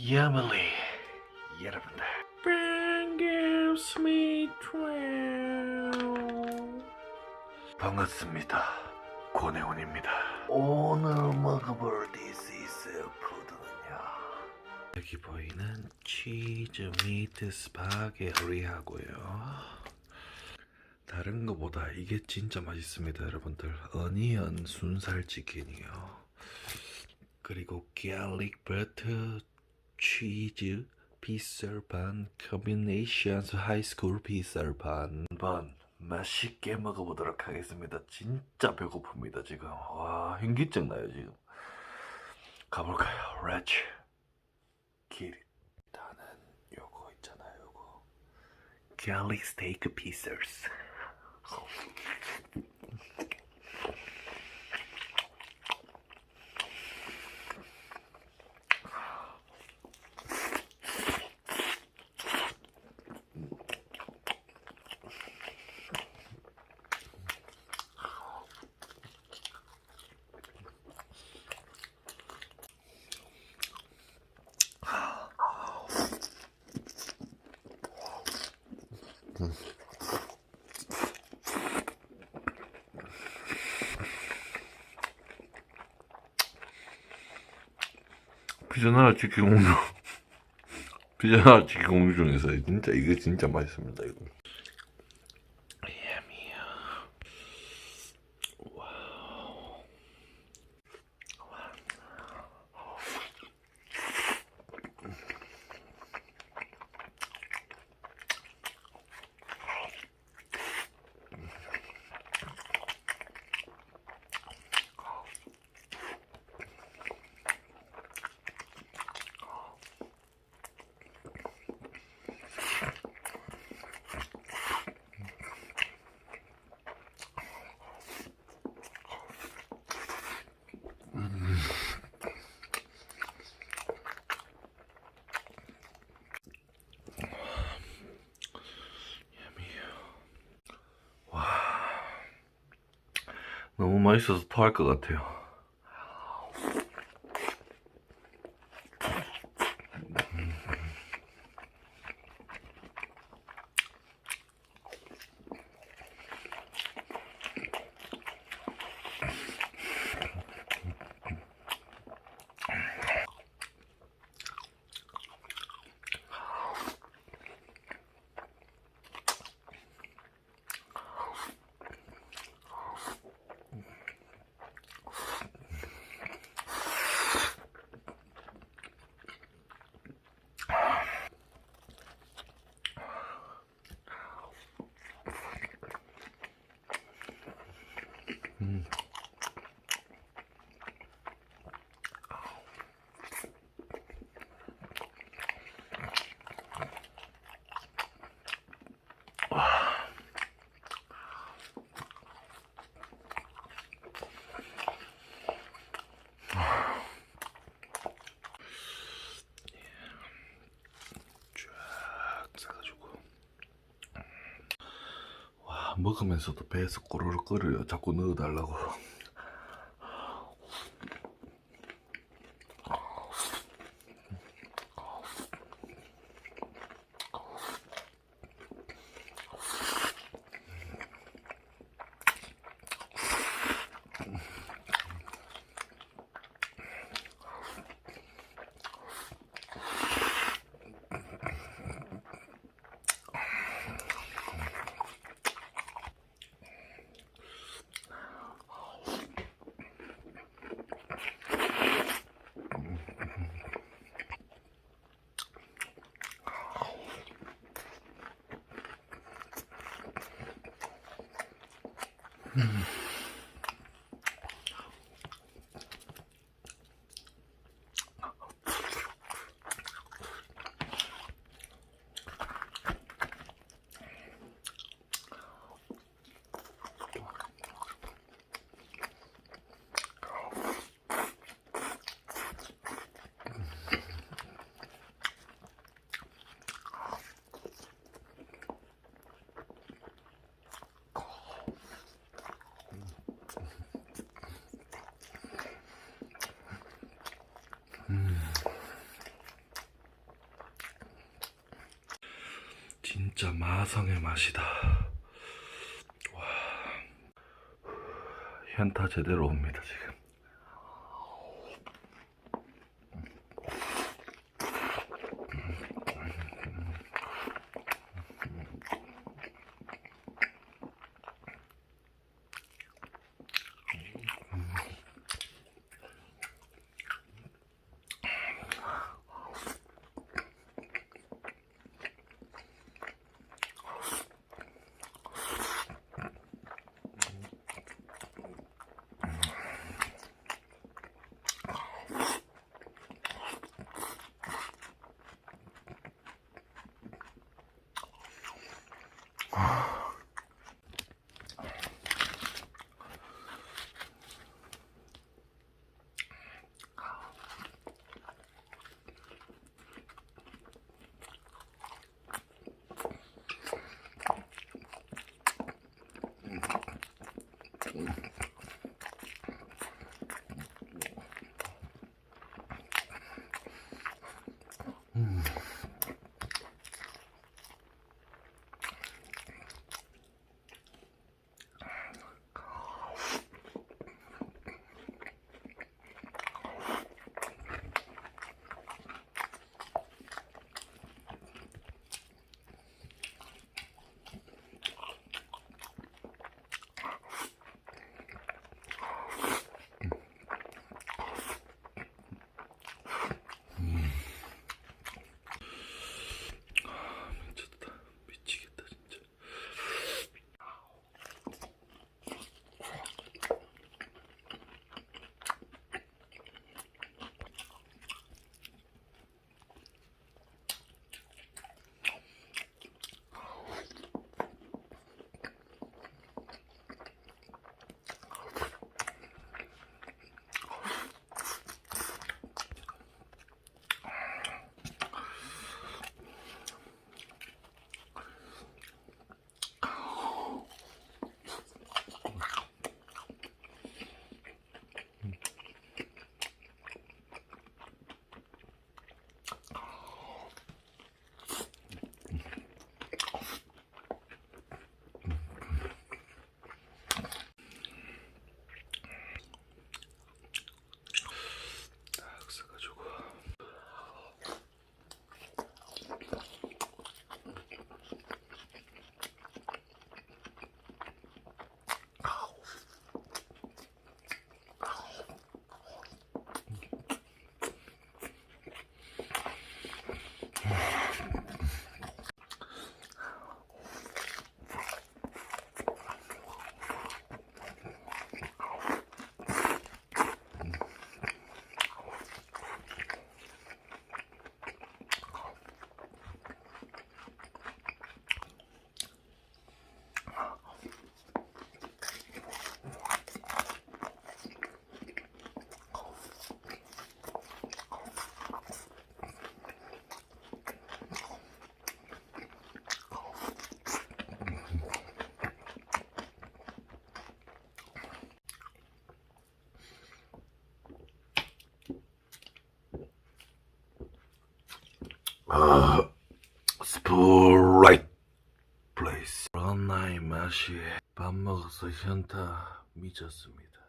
야멀리 여러분들 반갑습니다. 고내원입니다. 오늘 먹어볼 This is 푸드는요, 여기 보이는 치즈 미트 스파게티하고요, 다른 거보다 이게 진짜 맛있습니다 여러분들. 어니언 순살 치킨이요, 그리고 갈릭 버터 치즈 피자 반 커비네이션 하이스쿨 피자 반. 한번 맛있게 먹어보도록 하겠습니다. 진짜 배고픕니다 지금. 와, 현기증 나요 지금. 가볼까요? Let's get it. 일단은 요거 있잖아요, 요거 갈릭 스테이크 피자스. 피자나라 치킨공주 피자나라 치킨공주 중에서 진짜 이게 진짜 맛있습니다 이거. 너무 맛있어서 토할 것 같아요. 먹으면서도 배에서 꼬르륵 끓여요. 자꾸 넣어달라고. 진짜 마성의 맛이다. 와, 현타 제대로 옵니다 지금. 스프라이트 플레이스. 그런 나의 맛이 밥 먹어서 현타 미쳤습니다.